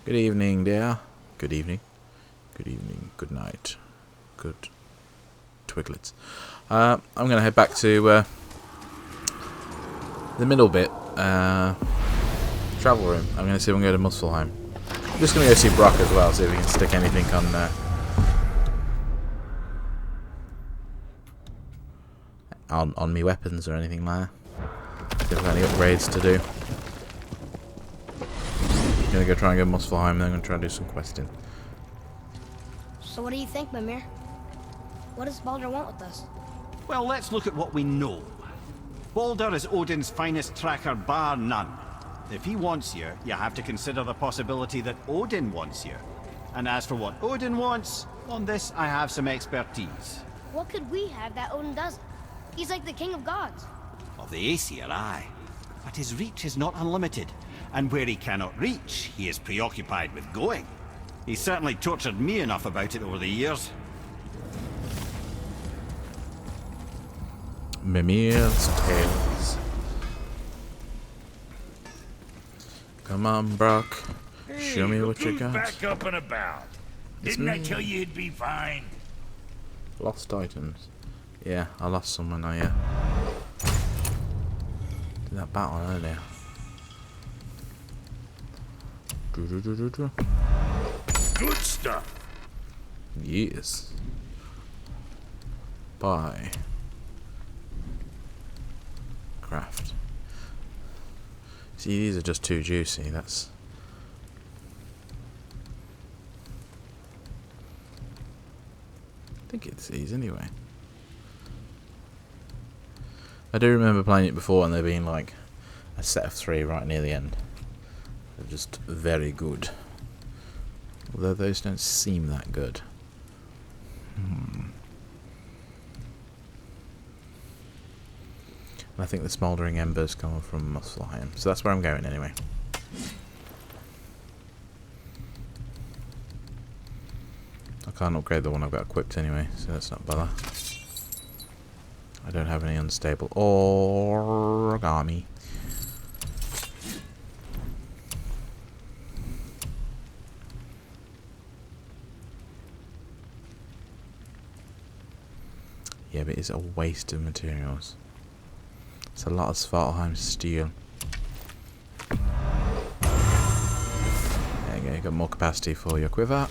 Good evening, dear. Good evening. Good evening. Good night. Good twiglets. I'm going to head back to the middle bit. Travel room. I'm going to see if we can go to Muspelheim. I'm just going to go see Brock as well, see if we can stick anything on me weapons or anything like that. See if there's any upgrades to do. I'm going to go try and go Muspelheim, and then I'm going to try and do some questing. So what do you think, Mimir? What does Baldur want with us? Well, let's look at what we know. Baldur is Odin's finest tracker bar none. If he wants you, you have to consider the possibility that Odin wants you. And as for what Odin wants, on this I have some expertise. What could we have that Odin doesn't? He's like the king of gods. Of the Aesir, aye. But his reach is not unlimited. And where he cannot reach, he is preoccupied with going. He's certainly tortured me enough about it over the years. Mimir's Tales. Come on, Brock. Show me what you got. Back up and about. Didn't I tell you it'd be fine? Lost items. Yeah, I lost someone. Yeah. Did that battle earlier. Good stuff. Yes. Buy. Craft. See, these are just too juicy. That's. I think it's these anyway. I do remember playing it before and there being like a set of 3 right near the end. They're just very good. Although those don't seem that good. I think the smouldering embers come from Muspelheim, so that's where I'm going anyway. I can't upgrade the one I've got equipped anyway, so that's not bother. I don't have any unstable origami. Yeah, but it's a waste of materials. It's a lot of Svartalheim steel. There you go, you got more capacity for your quiver.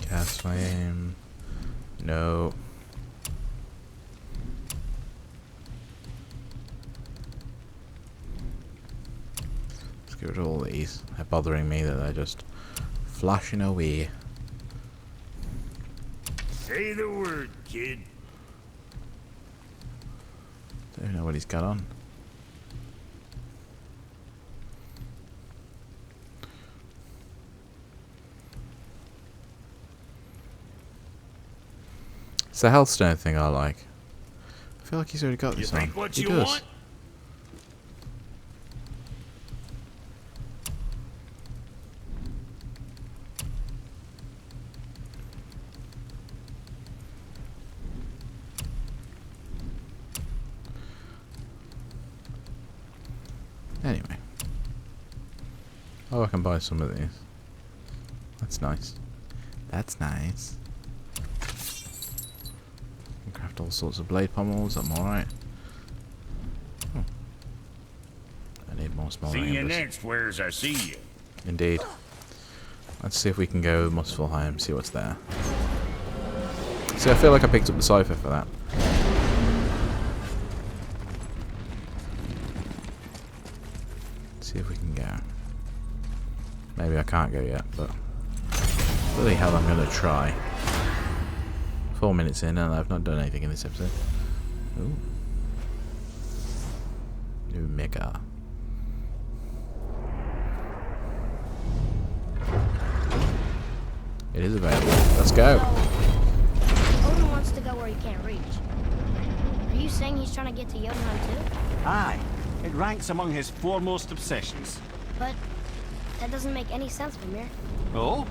Cast flame. No. Let's get rid of all these. They're bothering me that they're just flashing away. Say the word, kid. Don't know what he's got on. It's the Healthstone thing I like. I feel like he's already got You this on. think what He you does. want? Anyway. Oh, I can buy some of these. That's nice. That's nice. Can craft all sorts of blade pommels. I'm alright. Oh. I need more smaller See you embers. next, where's I see you. Indeed. Let's see if we can go Muspelheim, see what's there. See, I feel like I picked up the cipher for that. See if we can go. Maybe I can't go yet, but bloody hell, I'm going to try. 4 minutes in and I've not done anything in this episode. Ooh. New mega. It is available. Let's go. Odin wants to go where he can't reach. Are you saying he's trying to get to Jotunheim too? Aye, it ranks among his foremost obsessions. But that doesn't make any sense, Mimir. Oh?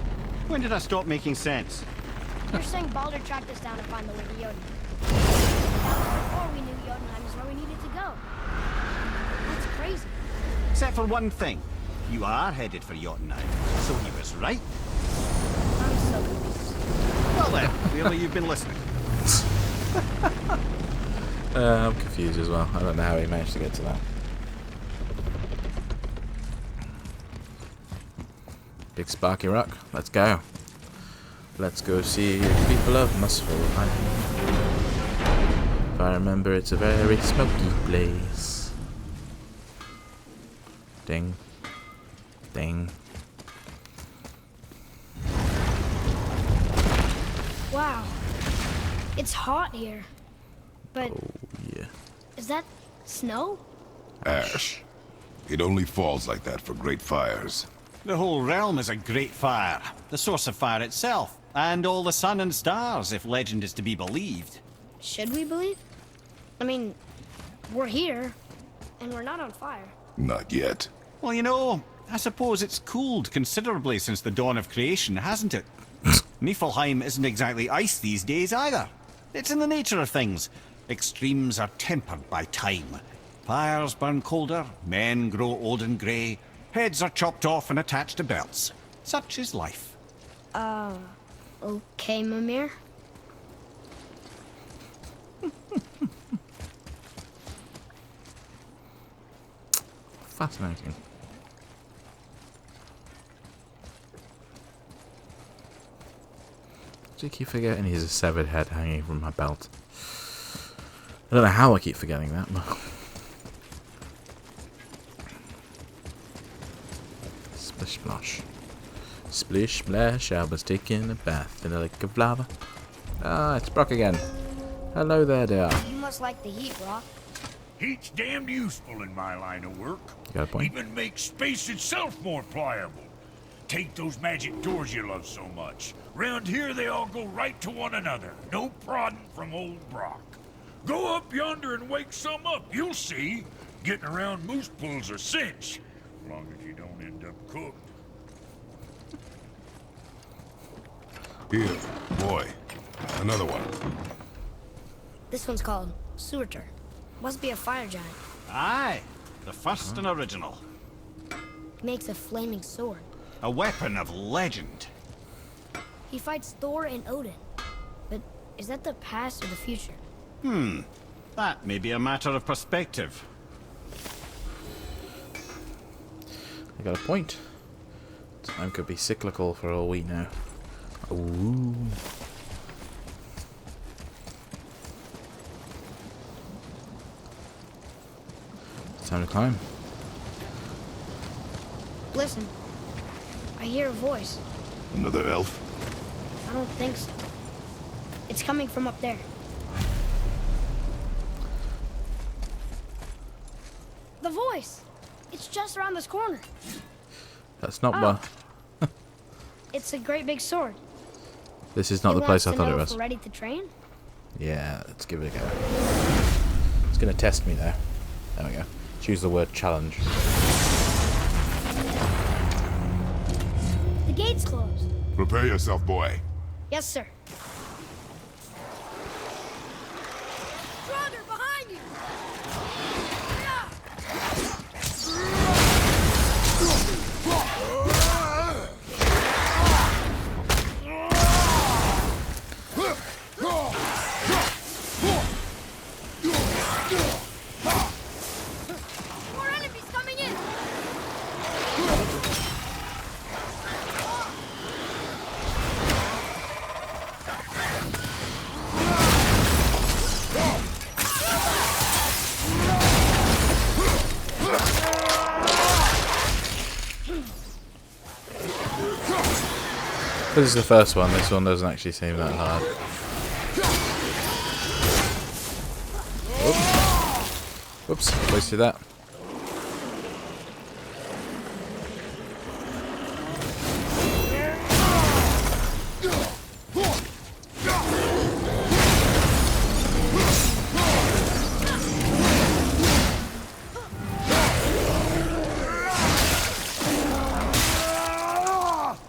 When did I stop making sense? You're saying Baldur tracked us down to find the way to Jotunheim. That was before we knew Jotunheim is where we needed to go. That's crazy. Except for one thing. You are headed for Jotunheim, so he was right. I'm so confused. Well then, clearly you've been listening. I'm confused as well. I don't know how he managed to get to that. Big Sparky Rock. Let's go. Let's go see the people of Muspelheim. If I remember, it's a very smoky place. Ding. Ding. Wow. It's hot here. But Oh, yeah. is that snow? Ash. It only falls like that for great fires. The whole realm is a great fire, the source of fire itself, and all the sun and stars, if legend is to be believed. Should we believe? I mean, we're here, and we're not on fire. Not yet. Well, you know, I suppose it's cooled considerably since the dawn of creation, hasn't it? Niflheim isn't exactly ice these days either. It's in the nature of things. Extremes are tempered by time. Fires burn colder, men grow old and grey, heads are chopped off and attached to belts. Such is life. Okay, Mimir. Fascinating. Do you keep forgetting he's a severed head hanging from my belt? I don't know how I keep forgetting that, but... Splish splash. Splish splash, I was taking a bath in a lake of lava. Ah, it's Brock again. Hello there, dear. You must like the heat, Brock. Heat's damned useful in my line of work. You got a point? Even makes space itself more pliable. Take those magic doors you love so much. Round here, they all go right to one another. No prodding from old Brock. Go up yonder and wake some up. You'll see. Getting around moose pools are cinch. As long as you don't end up cooked. Here, boy. Another one. This one's called Surtur. Must be a fire giant. Aye, the first and original. He makes a flaming sword. A weapon of legend. He fights Thor and Odin. But is that the past or the future? That may be a matter of perspective. I got a point. Time could be cyclical for all we know. Ooh. Time to climb. Listen. I hear a voice. Another elf? I don't think so. It's coming from up there. The voice! It's just around this corner. That's not Oh. one. It's a great big sword. This is not the place I thought it If was. we're ready to train? Yeah, let's give it a go. It's gonna test me there. There we go. Choose the word challenge. The gate's closed. Prepare yourself, boy. Yes, sir. Draugr, behind you! More enemies coming in! This is the first one. This one doesn't actually seem that hard. Whoops. Whoops. Wasted that.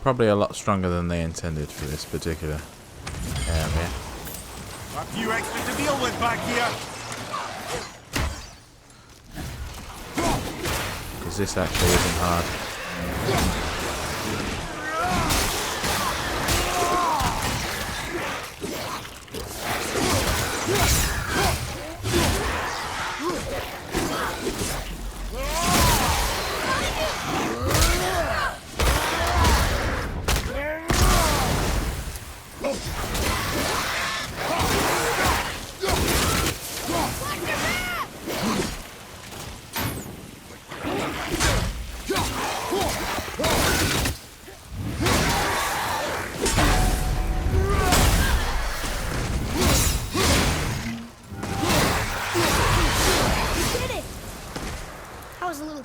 Probably a lot stronger than they intended for this particular area. A few extra to deal with back here. Because because this actually isn't hard.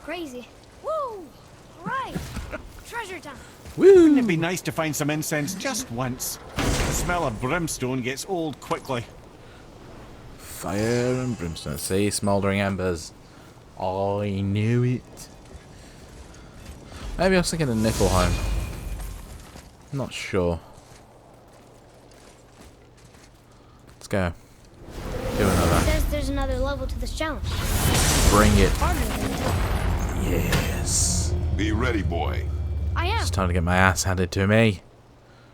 Crazy. Woo! Right. Treasure time. Wouldn't it be nice to find some incense just once? The smell of brimstone gets old quickly. Fire and brimstone. See, smouldering embers. I knew it. Maybe I was thinking of Niflheim. Not sure. Let's go. Do another. It says there's another level to this challenge. Bring it. Harder than Yes. Be ready, boy. I am. It's time to get my ass handed to me.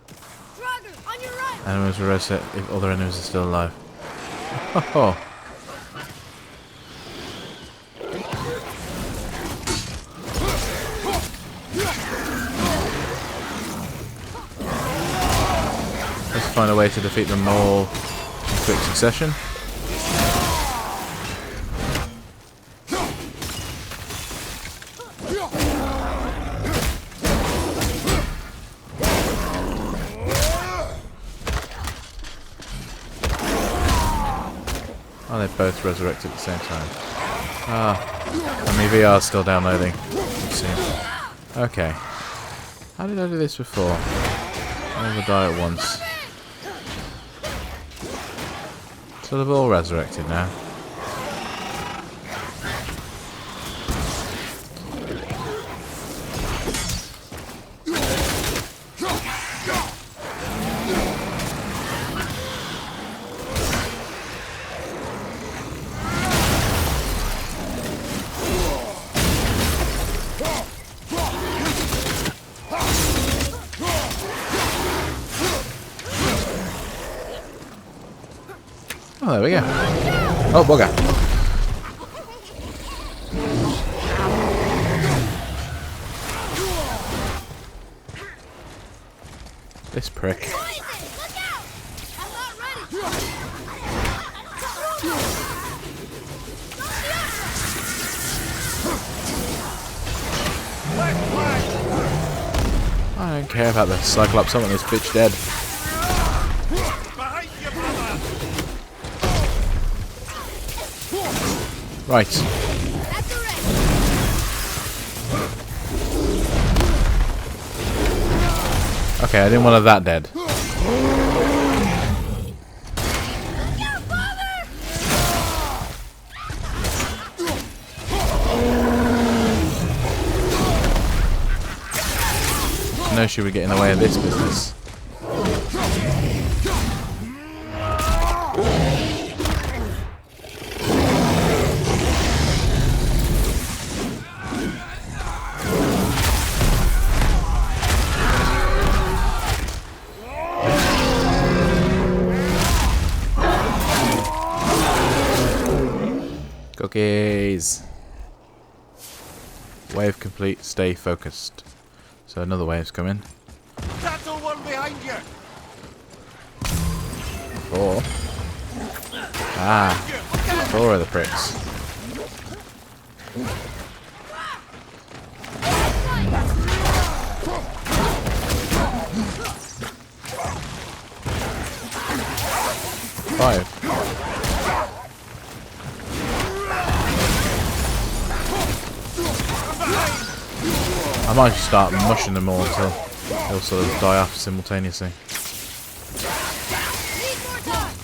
Draugr, on your right. Enemies will reset if other enemies are still alive. Oh. Let's find a way to defeat them all in quick succession. Oh, they both resurrected at the same time. Ah, and my VR's still downloading. Let's see. Okay. How did I do this before? I never die at once. So they've all resurrected now. Oh, there we go. Oh, bugger. This prick. Look out! I'm not ready. I don't care about the Cyclops. I want this bitch dead. Behind you, brother! Right. That's a wreck. Okay, I didn't want her that dead. I know she would get in the way of this business. Cookies. Wave complete. Stay focused. So another wave's coming. That's the one behind you! 4. Ah. 4 of the pricks. Five. I might just start mushing them all until they'll sort of die off simultaneously. Need more time.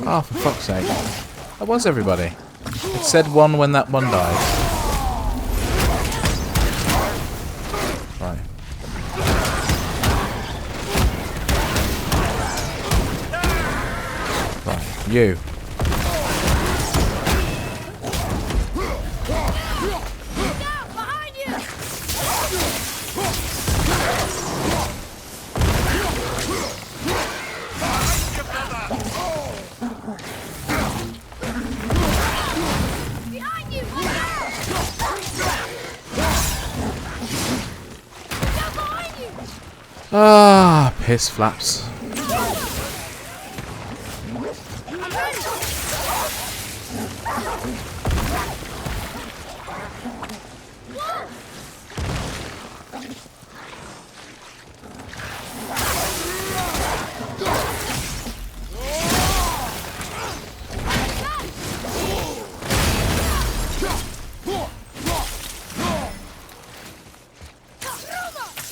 Oh, for fuck's sake. That was everybody. It said one when that one died. Right. Right, you. Behind you! Behind you! Look out! Look out behind you! Ah, piss flaps.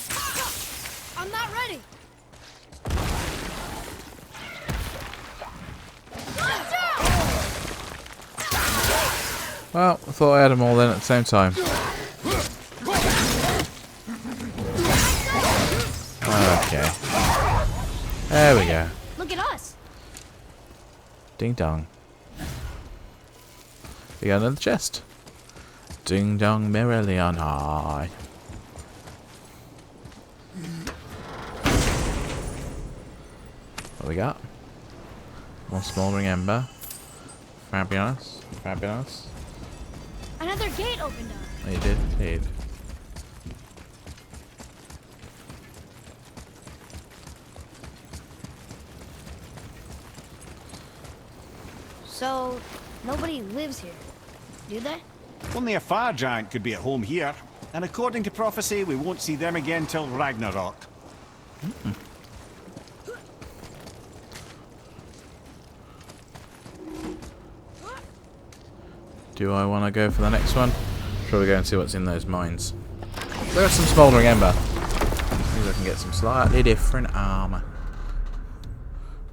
I'm ready! I'm not ready! Well, I thought I had them all then at the same time. Okay. There we go. Look at us! Ding dong. We got another chest. Ding dong merrily on high. What we got? More smouldering ember. Fabulous. Fabulous. Another gate opened up. Oh, you did indeed. So, nobody lives here, do they? Only a fire giant could be at home here. And according to prophecy, we won't see them again till Ragnarok. Do I want to go for the next one? Shall we go and see what's in those mines? There's some smouldering ember. Maybe I can get some slightly different armor.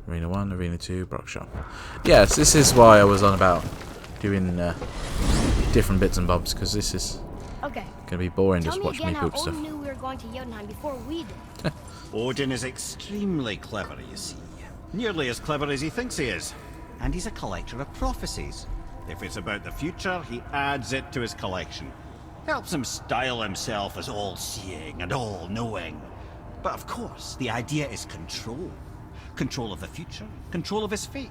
Arena 1, Arena 2, Brock Shop. Yes, this is why I was on about doing different bits and bobs, because this is Okay. going to be boring Tell just me watching again me how poop stuff. Odin knew we were going to Jotunheim before we did. Odin is extremely clever, you see. Nearly as clever as he thinks he is. And he's a collector of prophecies. If it's about the future, he adds it to his collection. Helps him style himself as all-seeing and all-knowing. But of course, the idea is control. Control of the future, control of his fate.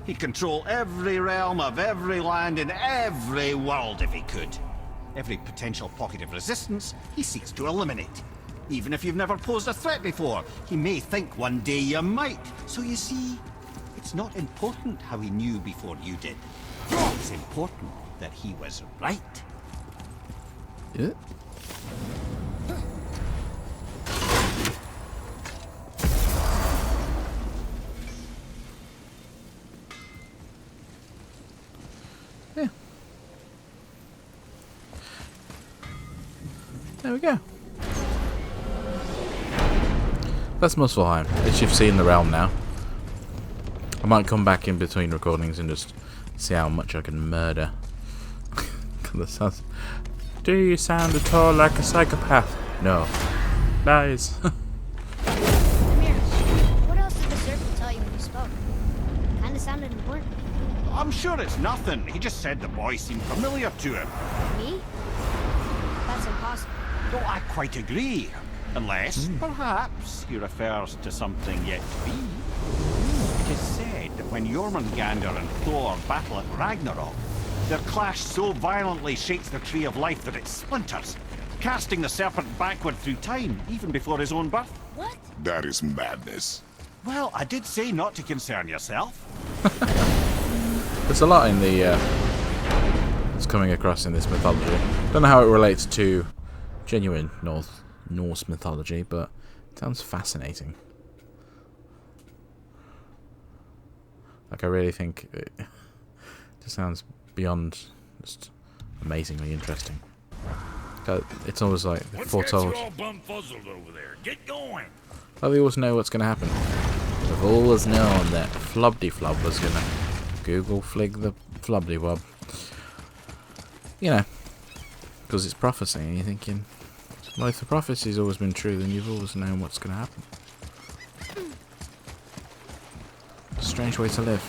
He'd control every realm of every land in every world if he could. Every potential pocket of resistance, he seeks to eliminate. Even if you've never posed a threat before, he may think one day you might. So you see, it's not important how he knew before you did. It's important that he was right. Yeah. Yeah. There we go. That's Muspelheim. At least you've seen the realm now. I might come back in between recordings and just see how much I can murder. Do you sound at all like a psychopath? No. Lies. Amir, what else did the serpent tell you when you spoke? Kinda sounded important. I'm sure it's nothing. He just said the boy seemed familiar to him. Me? That's impossible. Well, I quite agree. Unless, perhaps, he refers to something yet to be. It is said that when Jormungandr and Thor battle at Ragnarok, their clash so violently shakes the Tree of Life that it splinters, casting the serpent backward through time, even before his own birth. What? That is madness. Well, I did say not to concern yourself. There's a lot in the that's coming across in this mythology. Don't know how it relates to genuine Norse mythology, but it sounds fascinating. Like, I really think it just sounds beyond just amazingly interesting. It's always like foretold. What's got you all bumfuzzled over there? Get going. Well, we always know what's going to happen. We've always known that Flubdy was going to Google flig the Flubdy. You know, because it's prophecy, and you're thinking, well, if the prophecy's always been true, then you've always known what's going to happen. Strange way to live.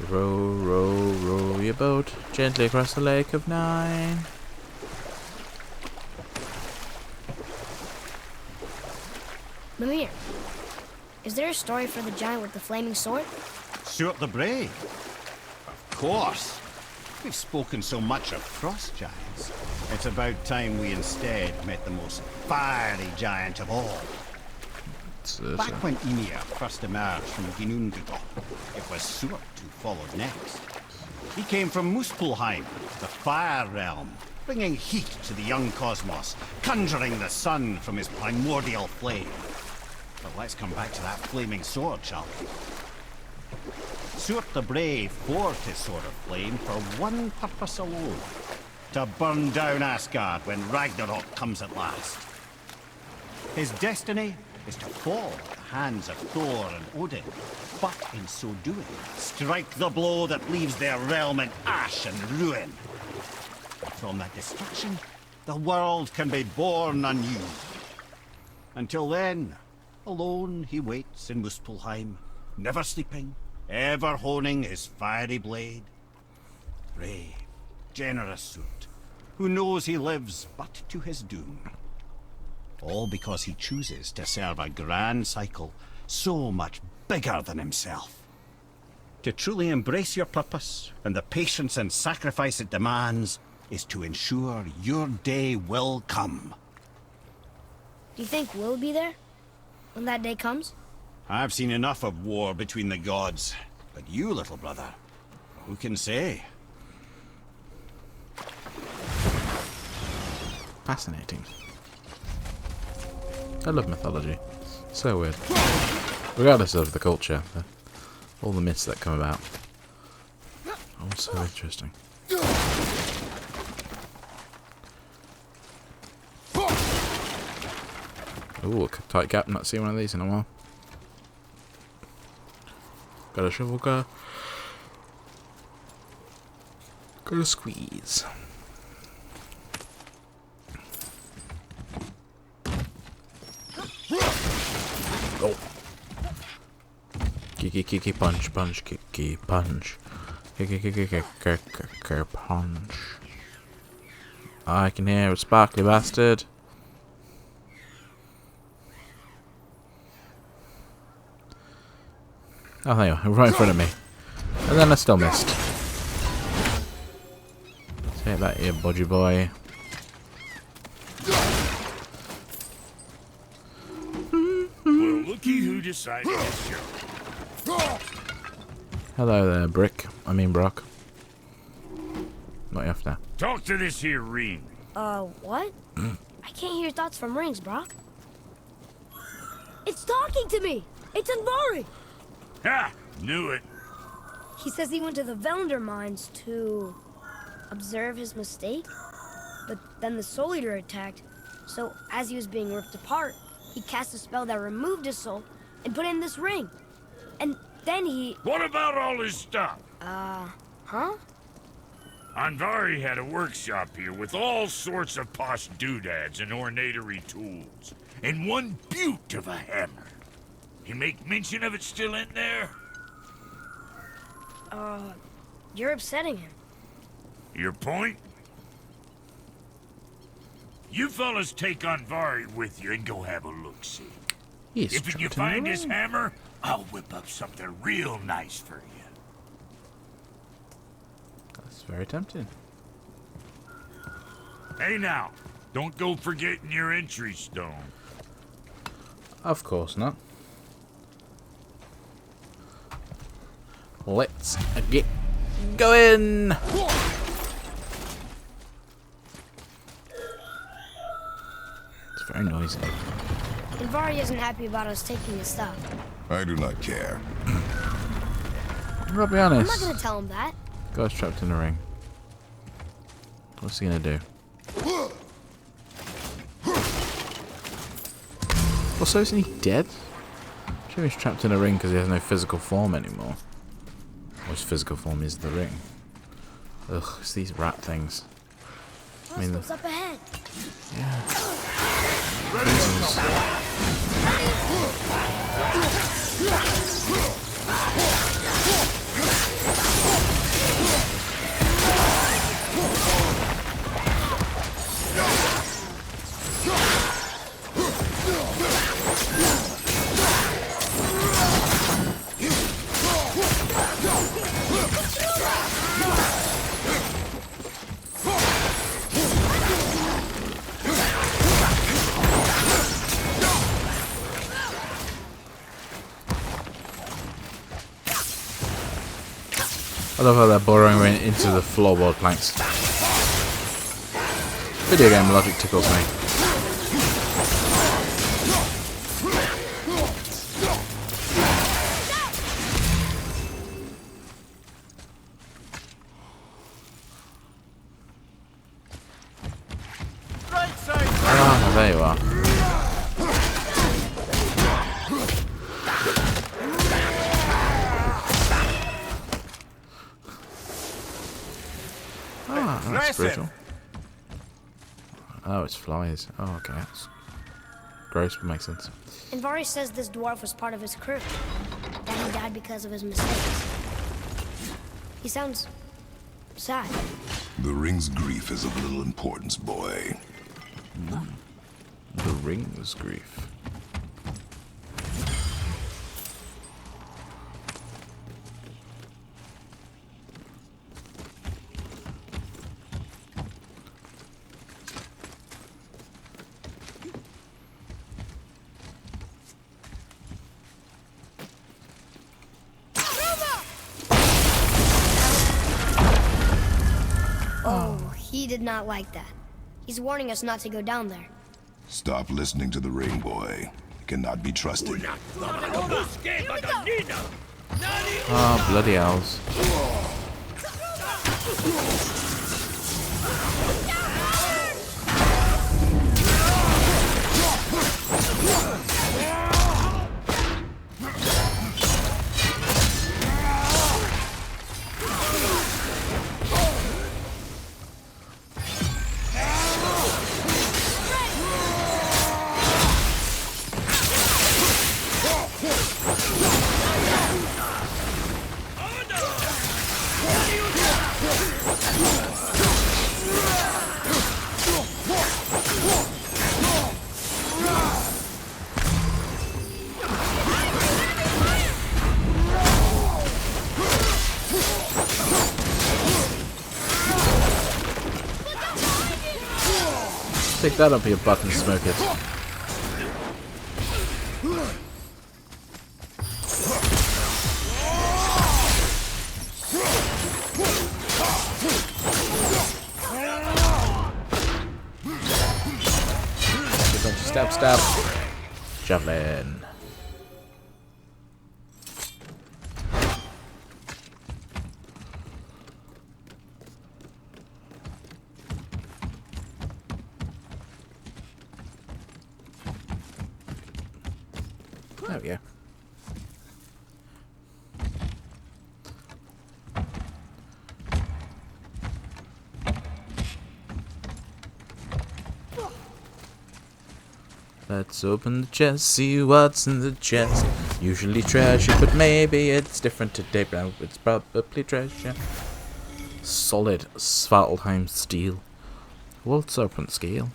Row, row, row your boat gently across the lake of Nine. Mimir, is there a story for the giant with the flaming sword? Stuart the Brave? Of course. We've spoken so much of frost giants. It's about time we instead met the most fiery giant of all. Back when Ymir first emerged from Ginnungagap, it was Stuart who followed next. He came from Muspelheim, the fire realm, bringing heat to the young cosmos, conjuring the sun from his primordial flame. But let's come back to that flaming sword, shall we? Stuart the Brave forged his sword of flame for one purpose alone: to burn down Asgard when Ragnarok comes at last. His destiny is to fall at the hands of Thor and Odin, but in so doing, strike the blow that leaves their realm in ash and ruin. From that destruction, the world can be born anew. Until then, alone he waits in Muspelheim, never sleeping, ever honing his fiery blade. Brave, generous Stuart, who knows he lives but to his doom. All because he chooses to serve a grand cycle so much bigger than himself. To truly embrace your purpose and the patience and sacrifice it demands is to ensure your day will come. Do you think we'll be there when that day comes? I've seen enough of war between the gods, but you, little brother, who can say? Fascinating. I love mythology. So weird. Regardless of the culture, all the myths that come about. All so interesting. Ooh, a tight gap. Not seen one of these in a while. Got a shovel car. Got a squeeze. Oh. Kiki punch, punch, kiki punch. Kiki punch. I can hear a sparkly bastard. Oh, there you are, right in front of me. And then I still missed. Take that, you budgie boy. Well, looky who decided to show. Hello there, Brock. What you after? Talk to this here ring. What? I can't hear thoughts from rings, Brock. It's talking to me! It's Andvari! Ha! Knew it. He says he went to the Velnder mines to observe his mistake, but then the Soul Eater attacked, so as he was being ripped apart, he cast a spell that removed his soul and put in this ring. And then he... What about all his stuff? Huh? Andvari had a workshop here with all sorts of posh doodads and ornatery tools, and one beaut of a hammer. You make mention of it still in there? You're upsetting him. Your point? You fellas take Andvari with you and go have a look-see. If you find his hammer, I'll whip up something real nice for you. That's very tempting. Hey now, don't go forgetting your entry stone. Of course not. Let's get going. It's very noisy. Invari isn't happy about us taking his stuff. I do not care. I'll be I'm not honest. gonna tell him that. Guy's trapped in the ring. What's he gonna do? Also, isn't he dead? I'm sure he's trapped in a ring because he has no physical form anymore. Or his physical form is the ring. Ugh, it's these rat things. I mean, What's up ahead? I love how they're burrowing into the floorboard planks. Video game logic tickles me. Ah, there you are. Ah, that's brutal. Oh, it's flies. Oh, okay. That's gross, but makes sense. Invari says this dwarf was part of his crew. That he died because of his mistakes. He sounds sad. The ring's grief is of little importance, boy. The ring's grief. Oh, he did not like that. He's warning us not to go down there. Stop listening to the ring, boy. He cannot be trusted. Ah, bloody owls. Pick that up, your butt, and smoke it. Stab, stab. Javelin. There we go. Let's open the chest, see what's in the chest. Usually treasure, but maybe it's different today. But it's probably treasure. Solid Svartalheim steel. World Serpent scale.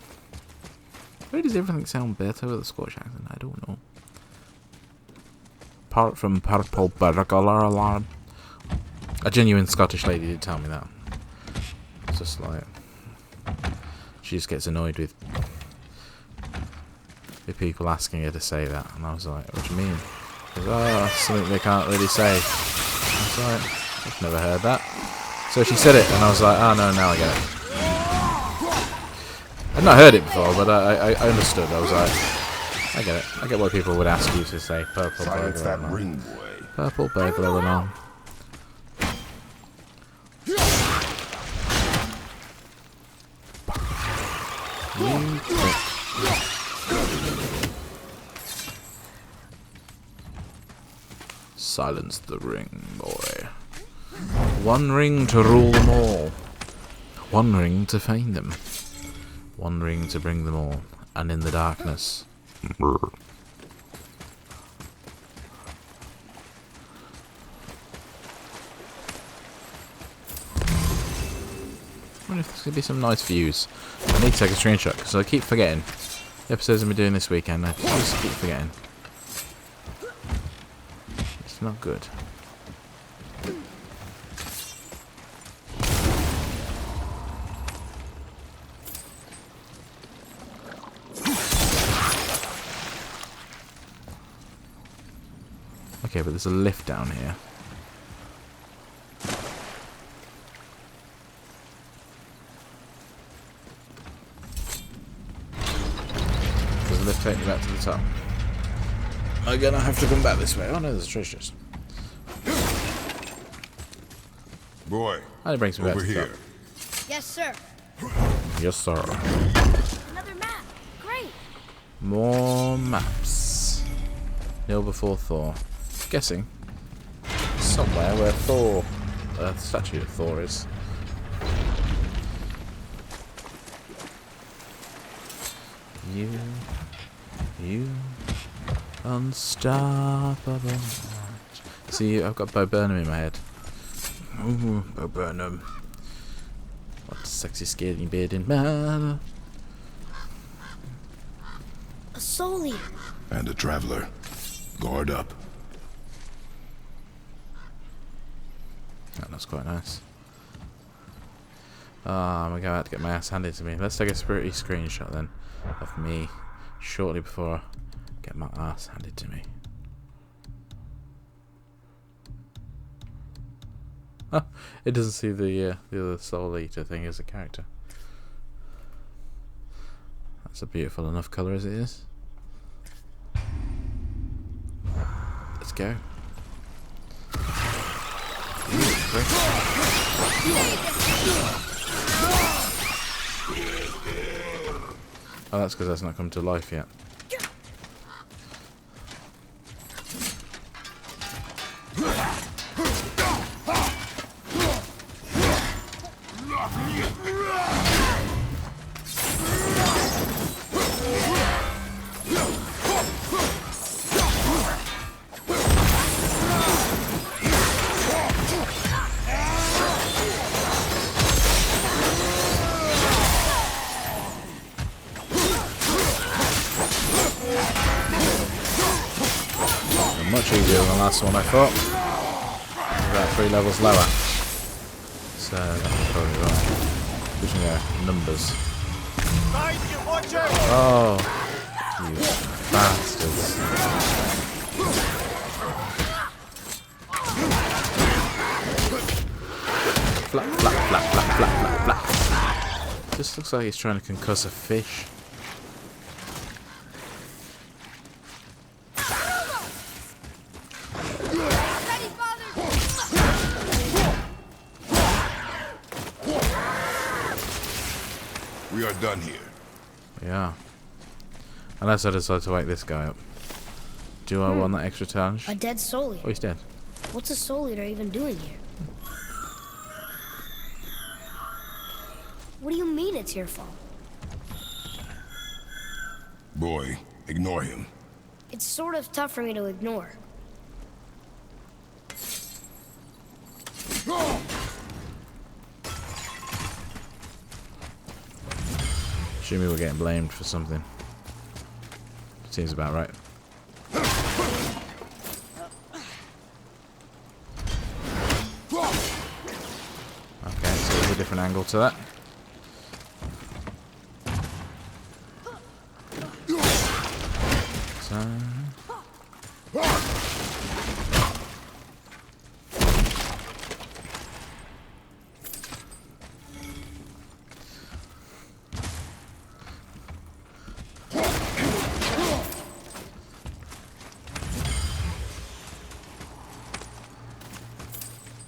Why does everything sound better with a Scottish accent? I don't know. Apart from Purple Burglar Alarm. A genuine Scottish lady did tell me that. It's just like... she just gets annoyed with people asking her to say that. And I was like, what do you mean? She goes, oh, that's something they can't really say. Right. I've never heard that. So she said it, and I was like, oh no, now I get it. I'd not heard it before, but I understood. I was like, I get it. I get why people would ask you to say purple Silence burglar that alarm. ring, boy. Purple burglar alarm. You prick. Silence the ring, boy. One ring to rule them all. One ring to find them. One ring to bring them all. And in the darkness. I wonder if there's going to be some nice views. I need to take a screenshot because I keep forgetting. The episodes I've been doing this weekend, I just keep forgetting. It's not good. Okay, but there's a lift down here. Does the lift take me back to the top? Again, I have to come back this way. Oh no, there's a treasure chest. Boy, And it brings me back over to the here. top. Yes, sir. Yes, sir. Another map. Great. More maps. Kneel before Thor. Guessing somewhere where Thor, the statue of Thor is. You, unstoppable. See, I've got Bo Burnham in my head. Ooh, Bo Burnham. What a sexy skinny bearded man. A soul eater. And a traveler. Guard up. That's quite nice. I'm gonna go out to get my ass handed to me. Let's take a pretty screenshot then of me shortly before I get my ass handed to me. Oh, it doesn't see the other Soul Eater thing as a character. That's a beautiful enough colour as it is. Let's go. Oh, that's because that's not come to life yet. Much easier than the last one, I thought. About 3 levels lower. So that's probably right. Pushing our numbers. Oh, you bastards. Flap, flap, flap, flap, flap, flap, flap. Just looks like he's trying to concuss a fish. We are done here. Yeah. Unless I decide to wake this guy up. Do I want that extra challenge? A dead soul Oh, eater. he's dead. What's a soul eater even doing here? What do you mean it's your fault? Boy, ignore him. It's sort of tough for me to ignore. Assuming we're getting blamed for something. Seems about right. Okay, so there's a different angle to that. So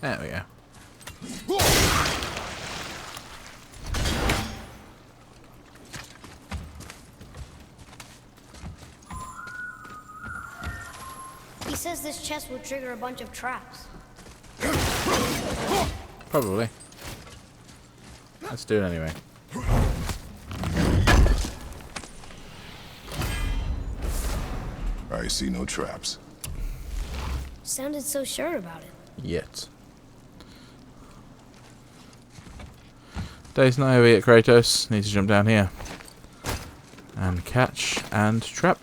There we go. He says this chest will trigger a bunch of traps. Probably. Let's do it anyway. I see no traps. Sounded so sure about it. Yet. Day's not over yet, Kratos. Need to jump down here. And catch and trap.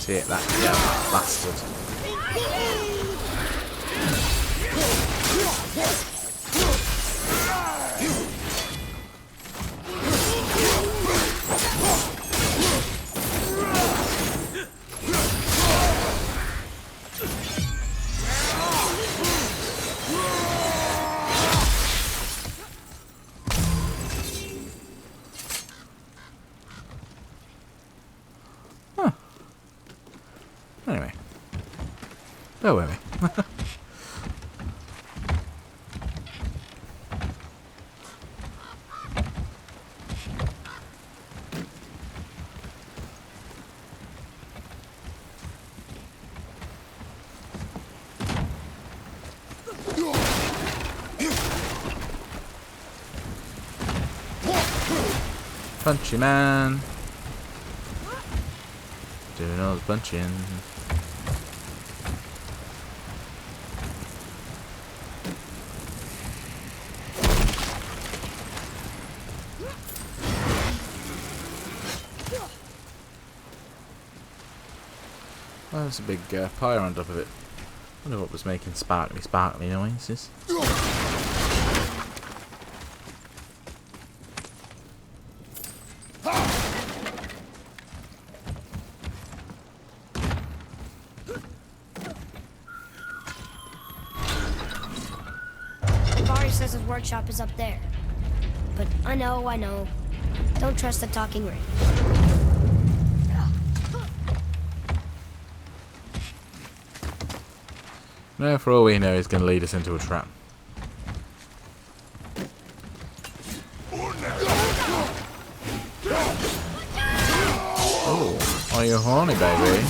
See it, that bastard. Anyway. Don't worry. Punchy man. Doing all the punching. Oh, there's a big pyre on top of it. I wonder what was making sparkly noises. Barry says his workshop is up there. But I know. Don't trust the talking ring. No, for all we know, he's going to lead us into a trap. Oh, are you horny, baby?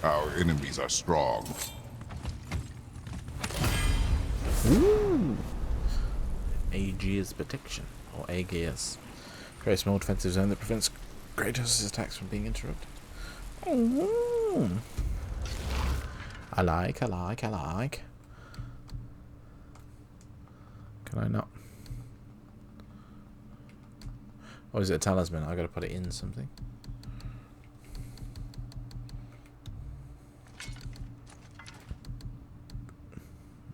Our enemies are strong. Ooh. Aegis protection, or Aegis. Create a small defensive zone that prevents Kratos' attacks from being interrupted. Ooh. I like. Can I not? Or is it a talisman? I gotta put it in something.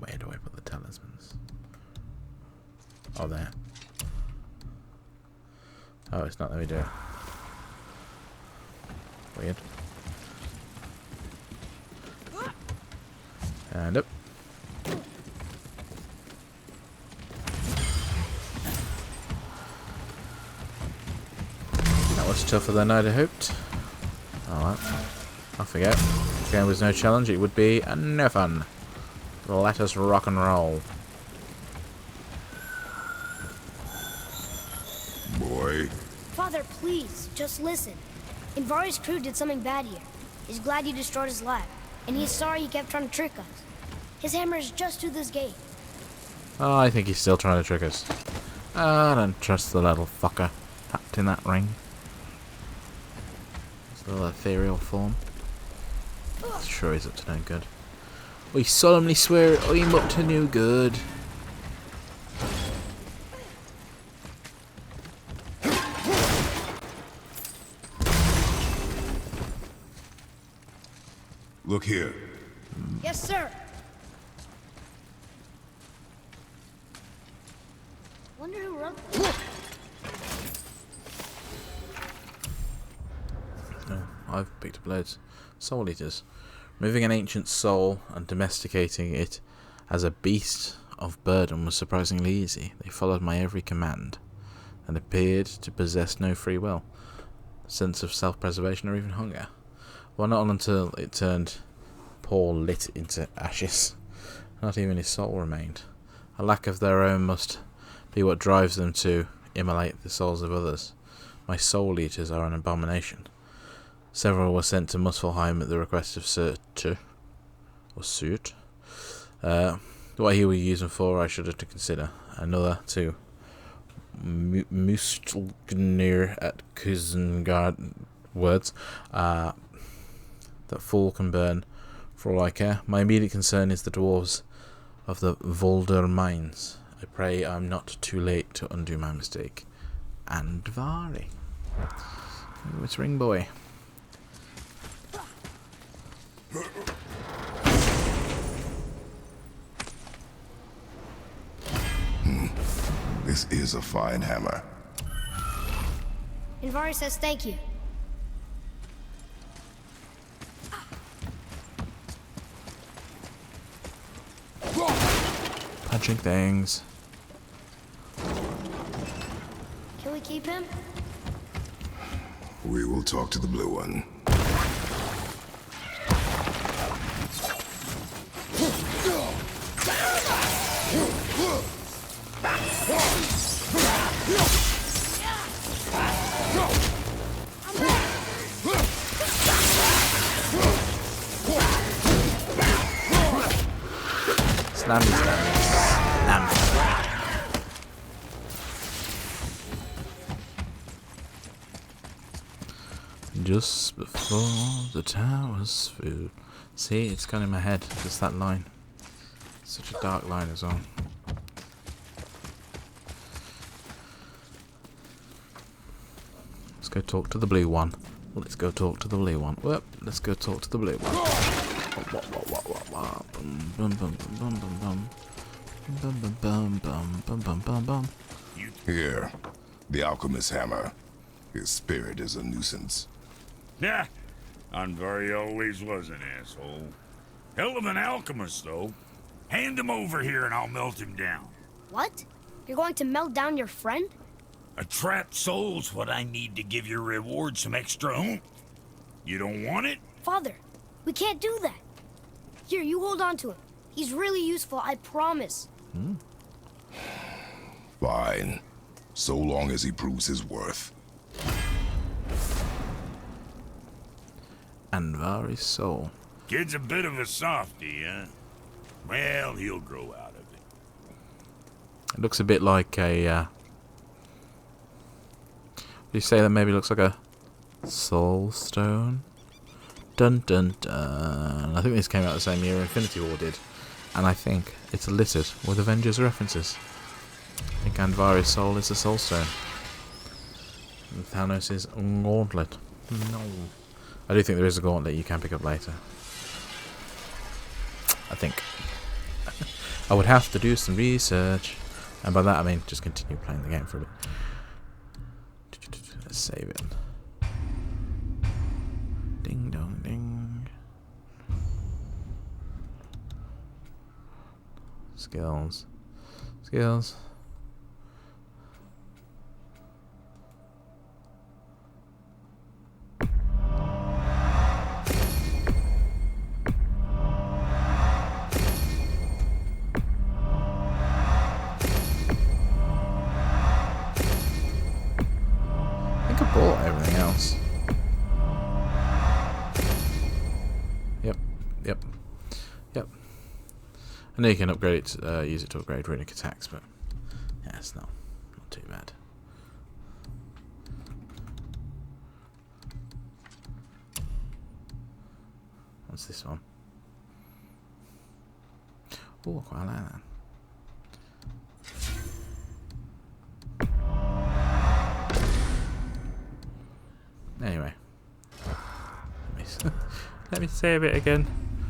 Where do I put the talismans? Oh, there. Oh, it's not. Let me do it. Weird. And up. That was tougher than I'd hoped. Alright. I forget. If the game was no challenge, it would be no fun. Let us rock and roll. Boy. Father, please, just listen. Invari's crew did something bad here. He's glad you destroyed his lab, and he's sorry he kept trying to trick us. His hammer is just through this gate. Oh, I think he's still trying to trick us. I don't trust the little fucker packed in that ring. His little ethereal form. Sure he's up to no good. We solemnly swear I'm up to no good. Look here. Yes, sir. Wonder who wrote this. Oh, I've picked up loads. Soul Eaters. Removing an ancient soul and domesticating it as a beast of burden was surprisingly easy. They followed my every command and appeared to possess no free will, sense of self-preservation or even hunger. Well, not until it turned poor Lit into ashes. Not even his soul remained. A lack of their own must be what drives them to immolate the souls of others. My Soul Eaters are an abomination. Several were sent to Muspelheim at the request of Surt. What he would use them for, I should have to consider. Another to Mustelgnir at Kuzengard words. That fool can burn, for all I care. My immediate concern is the dwarves of the Volder mines. I pray I'm not too late to undo my mistake. Andvari. Oh, it's Ring Boy. This is a fine hammer. Invari says thank you. Punching things. Can we keep him? We will talk to the blue one. Slam. Just before the towers fell. See, it's gone in my head. Just that line. Such a dark line as well. Let's go talk to the blue one. Let's go talk to the blue one. Well, let's go talk to the blue one. Here, the alchemist's hammer. His spirit is a nuisance. Nah, Andvari always was an asshole. Hell of an alchemist, though. Hand him over here and I'll melt him down. What? You're going to melt down your friend? A trapped soul's what I need to give your reward some extra oomph. You don't want it? Father, we can't do that. Here, you hold on to him. He's really useful, I promise. Fine. So long as he proves his worth. Andvari's soul. Kid's a bit of a softy, huh? Well, he'll grow out of it. It looks a bit like a... you say that maybe looks like a soul stone? Dun dun dun. I think this came out the same year Infinity War did. And I think it's littered with Avengers references. I think Andvari's soul is a soul stone. And Thanos' gauntlet. No. I do think there is a gauntlet you can pick up later. I think. I would have to do some research. And by that I mean just continue playing the game for a bit. Let's save it. Ding dong ding. Skills. Skills. I think I bought everything else. Yep. I know you can upgrade it, use it to upgrade runic attacks, but yeah, it's not too bad. What's this one? Oh, I quite like that. Anyway, let me save it again,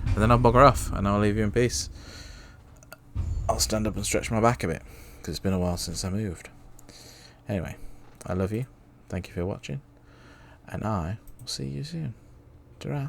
and then I'll bugger off, and I'll leave you in peace. I'll stand up and stretch my back a bit, because it's been a while since I moved. Anyway, I love you, thank you for watching, and I will see you soon. Ta-ra.